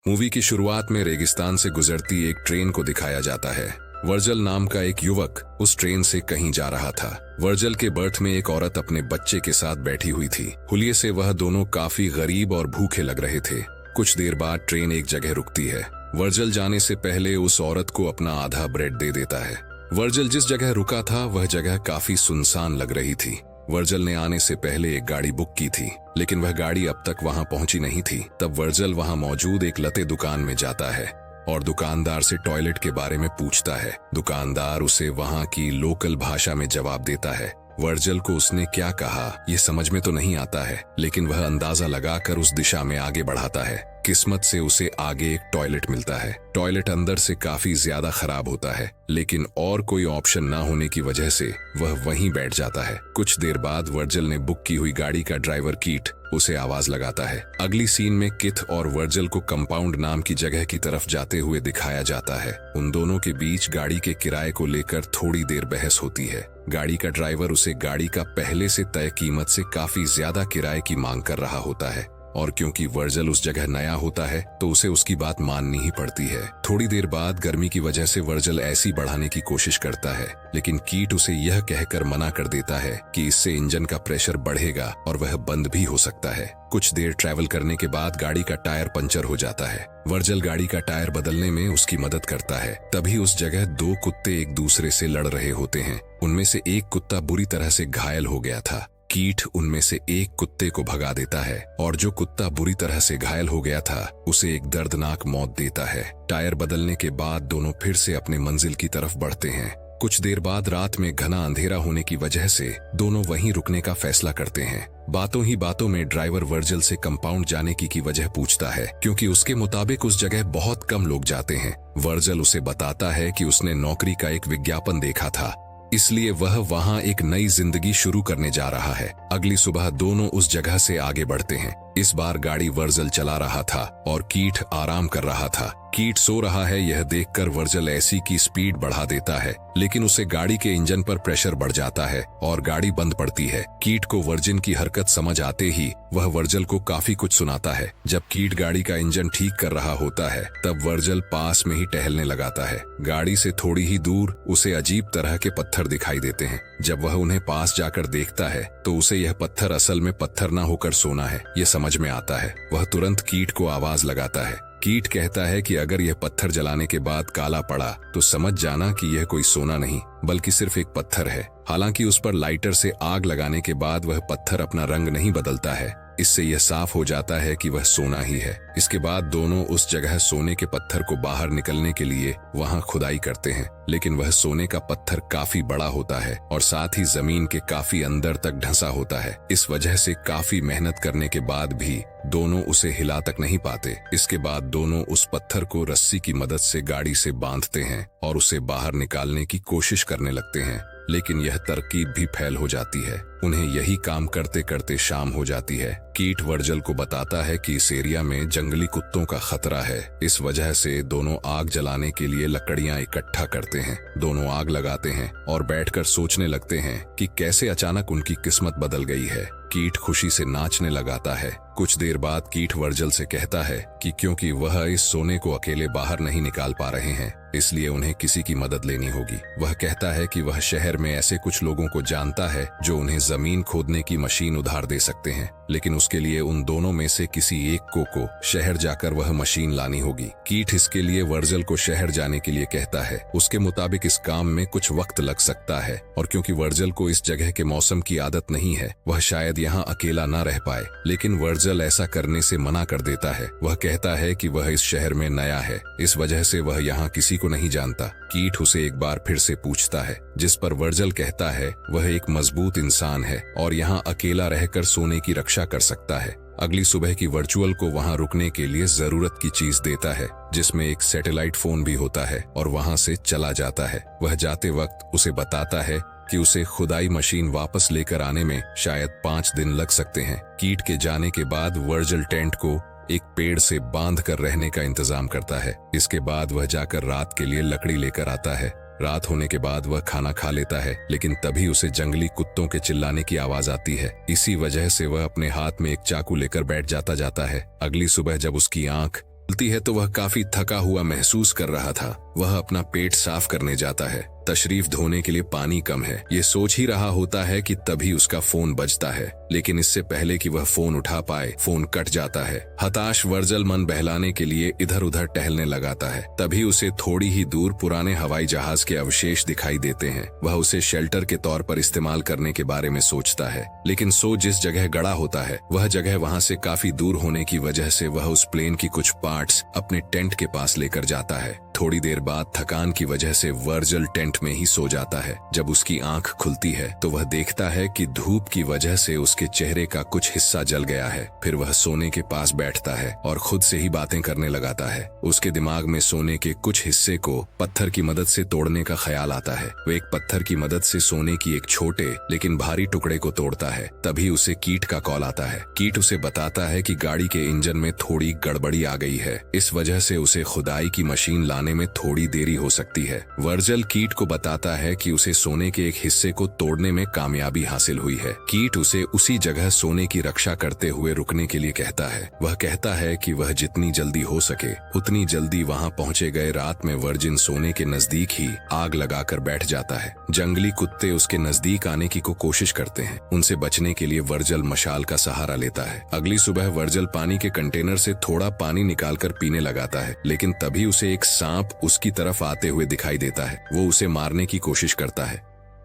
Movie की शुरुआत में रेगिस्तान से गुजरती एक ट्रेन को दिखाया जाता है। वर्जल नाम का एक युवक उस ट्रेन से कहीं जा रहा था। वर्जल के बर्थ में एक औरत अपने बच्चे के साथ बैठी हुई थी। हुलिये से वह दोनों काफी गरीब और भूखे लग रहे थे। कुछ देर बाद ट्रेन एक जगह रुकती है। वर्जल जाने से पहले उस औरत को अपना आधा ब्रेड दे देता है। वर्जल जिस जगह रुका था वह जगह काफी सुनसान लग रही थी। वर्जल ने आने से पहले एक गाड़ी बुक की थी, लेकिन वह गाड़ी अब तक वहां पहुंची नहीं थी। तब वर्जल वहां मौजूद एक लते दुकान में जाता है और दुकानदार से टॉयलेट के बारे में पूछता है। दुकानदार उसे वहां की लोकल भाषा में जवाब देता है। वर्जल को उसने क्या कहा ये समझ में तो नहीं आता है, लेकिन वह अंदाजा लगाकर उस दिशा में आगे बढ़ाता है। किस्मत से उसे आगे एक टॉयलेट मिलता है। टॉयलेट अंदर से काफी ज्यादा खराब होता है, लेकिन और कोई ऑप्शन ना होने की वजह से वह वहीं बैठ जाता है। कुछ देर बाद वर्जल ने बुक की हुई गाड़ी का ड्राइवर कीट उसे आवाज लगाता है। अगली सीन में किथ और वर्जल को कंपाउंड नाम की जगह की तरफ जाते हुए दिखाया जाता है। उन दोनों के बीच गाड़ी के किराए को लेकर थोड़ी देर बहस होती है। गाड़ी का ड्राइवर उसे गाड़ी का पहले से तय कीमत से काफी ज्यादा किराए की मांग कर रहा होता है, और क्योंकि वर्जल उस जगह नया होता है तो उसे उसकी बात माननी ही पड़ती है। थोड़ी देर बाद गर्मी की वजह से वर्जल ऐसी बढ़ाने की कोशिश करता है, लेकिन कीट उसे यह कहकर मना कर देता है कि इससे इंजन का प्रेशर बढ़ेगा और वह बंद भी हो सकता है। कुछ देर ट्रैवल करने के बाद गाड़ी का टायर पंचर हो जाता है। वर्जल गाड़ी का टायर बदलने में उसकी मदद करता है। तभी उस जगह दो कुत्ते एक दूसरे से लड़ रहे होते हैं। उनमें से एक कुत्ता बुरी तरह से घायल हो गया था। कीट उनमें से एक कुत्ते को भगा देता है और जो कुत्ता बुरी तरह से घायल हो गया था उसे एक दर्दनाक मौत देता है। टायर बदलने के बाद दोनों फिर से अपने मंजिल की तरफ बढ़ते हैं। कुछ देर बाद रात में घना अंधेरा होने की वजह से दोनों वहीं रुकने का फैसला करते हैं। बातों ही बातों में ड्राइवर वर्जल से कंपाउंड जाने की वजह पूछता है, क्योंकि उसके मुताबिक उस जगह बहुत कम लोग जाते हैं। वर्जल उसे बताता है कि उसने नौकरी का एक विज्ञापन देखा था, इसलिए वह वहां एक नई जिंदगी शुरू करने जा रहा है। अगली सुबह दोनों उस जगह से आगे बढ़ते हैं। इस बार गाड़ी वर्जल चला रहा था और कीट आराम कर रहा था। कीट सो रहा है यह देखकर वर्जल ऐसी की स्पीड बढ़ा देता है, लेकिन उसे गाड़ी के इंजन पर प्रेशर बढ़ जाता है और गाड़ी बंद पड़ती है। कीट को वर्जिन की हरकत समझ आते ही वह वर्जल को काफी कुछ सुनाता है। जब कीट गाड़ी का इंजन ठीक कर रहा होता है तब वर्जल पास में ही टहलने लगाता है। गाड़ी से थोड़ी ही दूर उसे अजीब तरह के पत्थर दिखाई देते हैं। जब वह उन्हें पास जाकर देखता है तो उसे यह पत्थर असल में पत्थर ना होकर सोना है, ये समझ में आता है। वह तुरंत कीट को आवाज लगाता है। कीट कहता है कि अगर यह पत्थर जलाने के बाद काला पड़ा तो समझ जाना कि यह कोई सोना नहीं बल्कि सिर्फ एक पत्थर है। हालांकि उस पर लाइटर से आग लगाने के बाद वह पत्थर अपना रंग नहीं बदलता है, इससे यह साफ हो जाता है कि वह सोना ही है। इसके बाद दोनों उस जगह सोने के पत्थर को बाहर निकलने के लिए वहां खुदाई करते हैं, लेकिन वह सोने का पत्थर काफी बड़ा होता है और साथ ही जमीन के काफी अंदर तक ढंसा होता है। इस वजह से काफी मेहनत करने के बाद भी दोनों उसे हिला तक नहीं पाते। इसके बाद दोनों उस पत्थर को रस्सी की मदद से गाड़ी से बांधते हैं और उसे बाहर निकालने की कोशिश करने लगते हैं, लेकिन यह तरकीब भी फेल हो जाती है। उन्हें यही काम करते करते शाम हो जाती है। कीट वर्जल को बताता है कि इस एरिया में जंगली कुत्तों का खतरा है। इस वजह से दोनों आग जलाने के लिए लकड़ियां इकट्ठा करते हैं। दोनों आग लगाते हैं और बैठकर सोचने लगते हैं कि कैसे अचानक उनकी किस्मत बदल गई है। कीट खुशी से नाचने लगाता है। कुछ देर बाद कीट वर्जल से कहता है कि क्योंकि वह इस सोने को अकेले बाहर नहीं निकाल पा रहे हैं, इसलिए उन्हें किसी की मदद लेनी होगी। वह कहता है कि वह शहर में ऐसे कुछ लोगों को जानता है जो उन्हें जमीन खोदने की मशीन उधार दे सकते हैं, लेकिन उसके लिए उन दोनों में से किसी एक को शहर जाकर वह मशीन लानी होगी। कीट इसके लिए वर्जल को शहर जाने के लिए कहता है। उसके मुताबिक इस काम में कुछ वक्त लग सकता है और क्योंकि वर्जल को इस जगह के मौसम की आदत नहीं है वह शायद यहाँ अकेला न रह पाए, लेकिन वर्जल ऐसा करने से मना कर देता है। वह कहता है कि वह इस शहर में नया है, इस वजह से वह यहाँ किसी को नहीं जानता। कीट उसे एक बार फिर से पूछता है, जिस पर वर्जल कहता है वह एक मजबूत इंसान है और यहाँ अकेला रहकर सोने की रक्षा कर सकता है। अगली सुबह की वर्चुअल को वहां रुकने के लिए जरूरत की चीज देता है, जिसमें एक सैटेलाइट फोन भी होता है, और वहां से चला जाता है। वह जाते वक्त उसे बताता है कि उसे खुदाई मशीन वापस लेकर आने में शायद 5 दिन लग सकते हैं। कीट के जाने के बाद वर्जल टेंट को एक पेड़ से बांध कर रहने का इंतजाम करता है। इसके बाद वह जाकर रात के लिए लकड़ी लेकर आता है। रात होने के बाद वह खाना खा लेता है, लेकिन तभी उसे जंगली कुत्तों के चिल्लाने की आवाज आती है। इसी वजह से वह अपने हाथ में एक चाकू लेकर बैठ जाता है। अगली सुबह जब उसकी आंख खुलती है तो वह काफी थका हुआ महसूस कर रहा था। वह अपना पेट साफ करने जाता है। तशरीफ धोने के लिए पानी कम है। ये सोच ही रहा होता है कि तभी उसका फोन बजता है, लेकिन इससे पहले कि वह फोन उठा पाए फोन कट जाता है। हताश वर्जल मन बहलाने के लिए इधर उधर टहलने लगाता है। तभी उसे थोड़ी ही दूर पुराने हवाई जहाज के अवशेष दिखाई देते हैं। वह उसे शेल्टर के तौर पर इस्तेमाल करने के बारे में सोचता है, लेकिन जिस जगह गड़ा होता है वह जगह वहां से काफी दूर होने की वजह से वह उस प्लेन की कुछ पार्ट्स अपने टेंट के पास लेकर जाता है। थोड़ी देर बाद थकान की वजह से वर्जल टेंट में ही सो जाता है। जब उसकी आंख खुलती है तो वह देखता है कि धूप की वजह से उसके चेहरे का कुछ हिस्सा जल गया है। फिर वह सोने के पास बैठता है और खुद से ही बातें करने लगाता है। उसके दिमाग में सोने के कुछ हिस्से को पत्थर की मदद से तोड़ने का ख्याल आता है। वह एक पत्थर की मदद से सोने की एक छोटे लेकिन भारी टुकड़े को तोड़ता है। तभी उसे कीट का कॉल आता है। कीट उसे बताता है कि गाड़ी के इंजन में थोड़ी गड़बड़ी आ गई है, इस वजह से उसे खुदाई की मशीन लाने में थोड़ी देरी हो सकती है। वर्जल कीट को बताता है कि उसे सोने के एक हिस्से को तोड़ने में कामयाबी हासिल हुई है। कीट उसे उसी जगह सोने की रक्षा करते हुए रुकने के लिए कहता है। वह कहता है कि वह जितनी जल्दी हो सके उतनी जल्दी वहां पहुंचे गए। रात में वर्जिन सोने के नजदीक ही आग लगाकर बैठ जाता है। जंगली कुत्ते उसके नजदीक आने की कोशिश करते हैं। उनसे बचने के लिए वर्जल मशाल का सहारा लेता है। अगली सुबह वर्जल पानी के कंटेनर से थोड़ा पानी निकालकर पीने लगाता है, लेकिन तभी उसे एक सांप उसकी तरफ आते हुए दिखाई देता है। वो उसे मारने की कोशिश करता है।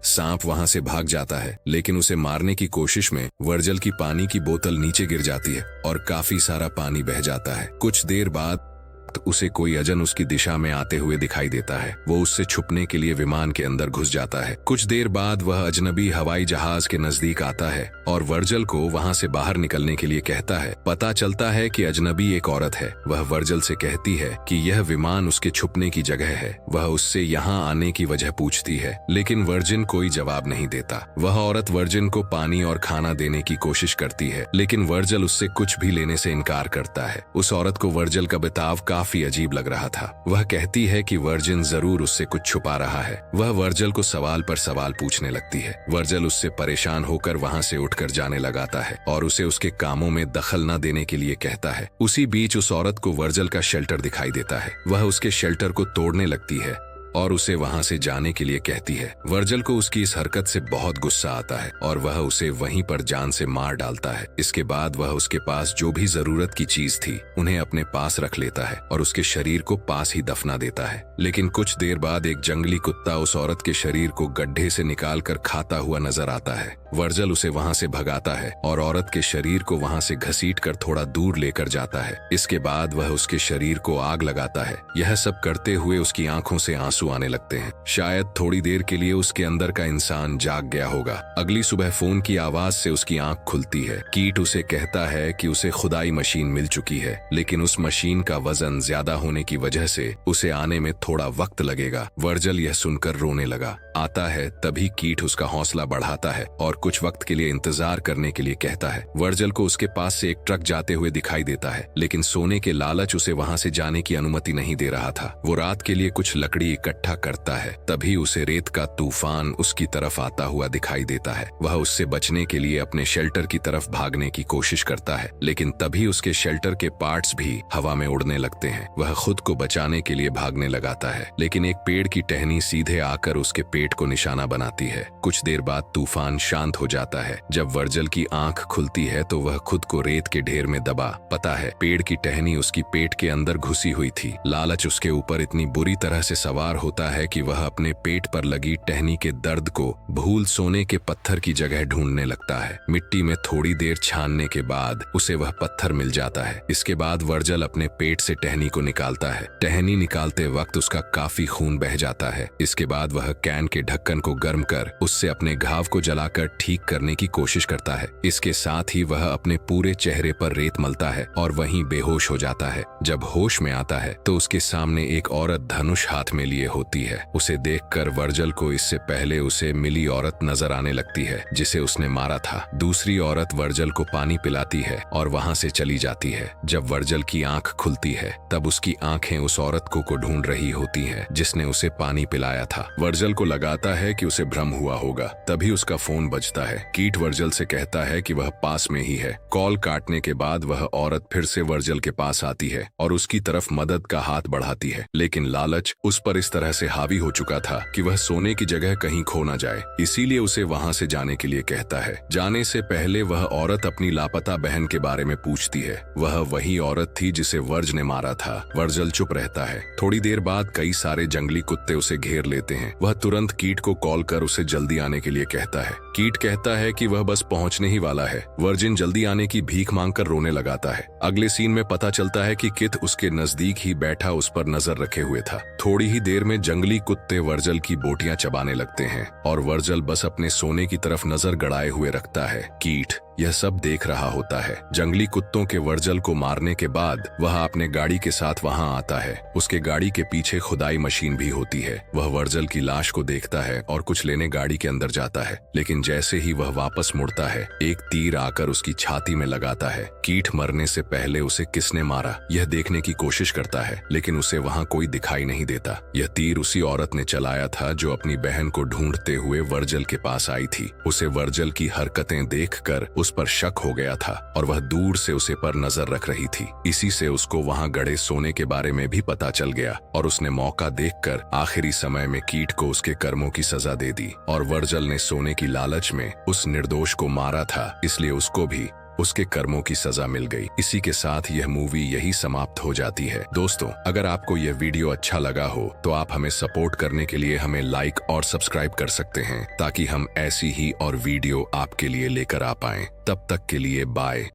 सांप वहां से भाग जाता है, लेकिन उसे मारने की कोशिश में वर्जल की पानी की बोतल नीचे गिर जाती है और काफी सारा पानी बह जाता है। कुछ देर बाद उसे कोई अजन उसकी दिशा में आते हुए दिखाई देता है। वो उससे छुपने के लिए विमान के अंदर घुस जाता है। कुछ देर बाद वह अजनबी हवाई जहाज के नजदीक आता है और वर्जल को वहां से बाहर निकलने के लिए कहता है। पता चलता है कि अजनबी एक औरत है। वह वर्जल से कहती है कि यह विमान उसके छुपने की जगह है। वह उससे यहाँ आने की वजह पूछती है, लेकिन वर्जिन कोई जवाब नहीं देता। वह औरत वर्जिन को पानी और खाना देने की कोशिश करती है, लेकिन वर्जल उससे कुछ भी लेने से इनकार करता है। उस औरत को वर्जल का बर्ताव काफी अजीब लग रहा था। वह कहती है कि वर्जिन जरूर उससे कुछ छुपा रहा है। वह वर्जल को सवाल पर सवाल पूछने लगती है। वर्जल उससे परेशान होकर वहां से उठकर जाने लगाता है और उसे उसके कामों में दखल न देने के लिए कहता है। उसी बीच उस औरत को वर्जल का शेल्टर दिखाई देता है। वह उसके शेल्टर को तोड़ने लगती है और उसे वहां से जाने के लिए कहती है। वर्जल को उसकी इस हरकत से बहुत गुस्सा आता है और वह उसे वहीं पर जान से मार डालता है। इसके बाद वह उसके पास जो भी जरूरत की चीज थी उन्हें अपने पास रख लेता है और उसके शरीर को पास ही दफना देता है। लेकिन कुछ देर बाद एक जंगली कुत्ता उस औरत के शरीर को गड्ढे से निकालकर खाता हुआ नजर आता है। वर्जल उसे वहां से भगाता है और औरत के शरीर को वहां से घसीटकर थोड़ा दूर लेकर जाता है। इसके बाद वह उसके शरीर को आग लगाता है। यह सब करते हुए उसकी आंखों से आंसू आने लगते हैं। शायद थोड़ी देर के लिए उसके अंदर का इंसान जाग गया होगा। अगली सुबह फोन की आवाज से उसकी आंख खुलती है। कीट उसे कहता है कि उसे खुदाई मशीन मिल चुकी है, लेकिन उस मशीन का वजन ज्यादा होने की वजह से उसे आने में थोड़ा वक्त लगेगा। वर्जल यह सुनकर रोने लगा। आता है तभी कीट उसका हौसला बढ़ाता है और कुछ वक्त के लिए इंतजार करने के लिए कहता है। वर्जल को उसके पास से एक ट्रक जाते हुए दिखाई देता है, लेकिन सोने के लालच उसे वहां से जाने की अनुमति नहीं दे रहा था। वो रात के लिए कुछ लकड़ी इकट्ठा करता है। तभी उसे रेत का तूफान उसकी तरफ आता हुआ दिखाई देता है। वह उससे बचने के लिए अपने शेल्टर की तरफ भागने की कोशिश करता है, लेकिन तभी उसके शेल्टर के पार्ट्स भी हवा में उड़ने लगते हैं। वह खुद को बचाने के लिए भागने लगाता है, लेकिन एक पेड़ की टहनी सीधे आकर उसके पेट को निशाना बनाती है। कुछ देर बाद तूफान शांत हो जाता है। जब वर्जल की आंख खुलती है तो वह खुद को रेत के ढेर में दबा पता है पेड़ की टहनी उसकी पेट के अंदर घुसी हुई थी। लालच उसके ऊपर इतनी बुरी तरह से सवार होता है कि वह अपने पेट पर लगी टहनी के दर्द को भूल सोने के पत्थर की जगह ढूंढने लगता है। मिट्टी में थोड़ी देर छानने के बाद उसे वह पत्थर मिल जाता है। इसके बाद वर्जल अपने पेट से टहनी को निकालता है। टहनी निकालते वक्त उसका काफी खून बह जाता है। इसके बाद वह कैन के ढक्कन को गर्म कर उससे अपने घाव को जलाकर ठीक करने की कोशिश करता है। इसके साथ ही वह अपने पूरे चेहरे पर रेत मलता है और वहीं बेहोश हो जाता है। जब होश में आता है तो उसके सामने एक औरत धनुष हाथ में लिए होती है। उसे देखकर वर्जल को इससे पहले उसे मिली औरत नजर आने लगती है जिसे उसने मारा था। दूसरी औरत वर्जल को पानी पिलाती है और वहां से चली जाती है। जब वर्जल की आंख खुलती है तब उसकी आंखें उस औरत को ढूंढ रही होती हैं जिसने उसे पानी पिलाया था। वर्जल को लगाता है कि उसे भ्रम हुआ होगा, तभी उसका फोन बजता है। कीट वर्जल से कहता है कि वह पास में ही है। कॉल काटने के बाद वह औरत फिर से वर्जल के पास आती है और उसकी तरफ मदद का हाथ बढ़ाती है, लेकिन लालच उस पर इस तरह से हावी हो चुका था कि वह सोने की जगह कहीं खो न जाए, इसीलिए उसे वहां से जाने के लिए कहता है। जाने से पहले वह औरत अपनी लापता बहन के बारे में पूछती है। वह वही औरत थी जिसे वर्ज ने मारा था। वर्जल चुप रहता है। थोड़ी देर बाद कई सारे जंगली कुत्ते उसे घेर लेते हैं। वह तुरंत कीट को कॉल कर उसे जल्दी आने के लिए कहता है। कीट कहता है कि वह बस पहुंचने ही वाला है। वर्जिन जल्दी आने की भीख मांगकर रोने लगाता है। अगले सीन में पता चलता है कि कित उसके नजदीक ही बैठा उस पर नजर रखे हुए था। थोड़ी ही देर में जंगली कुत्ते वर्जल की बोटियां चबाने लगते हैं और वर्जल बस अपने सोने की तरफ नजर गड़ाए हुए रखता है। कीट यह सब देख रहा होता है। जंगली कुत्तों के वर्जल को मारने के बाद वह अपने गाड़ी के साथ वहां आता है। उसके गाड़ी के पीछे खुदाई मशीन भी होती है। वह वर्जल की लाश को देखता है और कुछ लेने गाड़ी के अंदर जाता है, लेकिन जैसे ही वह वापस मुड़ता है एक तीर आकर उसकी छाती में लगाता है। कीट मरने से पहले उसे किसने मारा यह देखने की कोशिश करता है, लेकिन उसे वहां कोई दिखाई नहीं देता। यह तीर उसी औरत ने चलाया था जो अपनी बहन को ढूंढते हुए वर्जल के पास आई थी। उसे वर्जल की हरकतें देखकर उस पर शक हो गया था और वह दूर से उसे पर नजर रख रही थी। इसी से उसको वहां गड़े सोने के बारे में भी पता चल गया और उसने मौका देखकर आखिरी समय में कीट को उसके कर्मों की सजा दे दी। और वर्जल ने सोने की लालच में उस निर्दोष को मारा था, इसलिए उसको भी उसके कर्मों की सजा मिल गई। इसी के साथ यह मूवी यही समाप्त हो जाती है। दोस्तों, अगर आपको यह वीडियो अच्छा लगा हो तो आप हमें सपोर्ट करने के लिए हमें लाइक और सब्सक्राइब कर सकते हैं, ताकि हम ऐसी ही और वीडियो आपके लिए लेकर आ पाएं। तब तक के लिए बाय।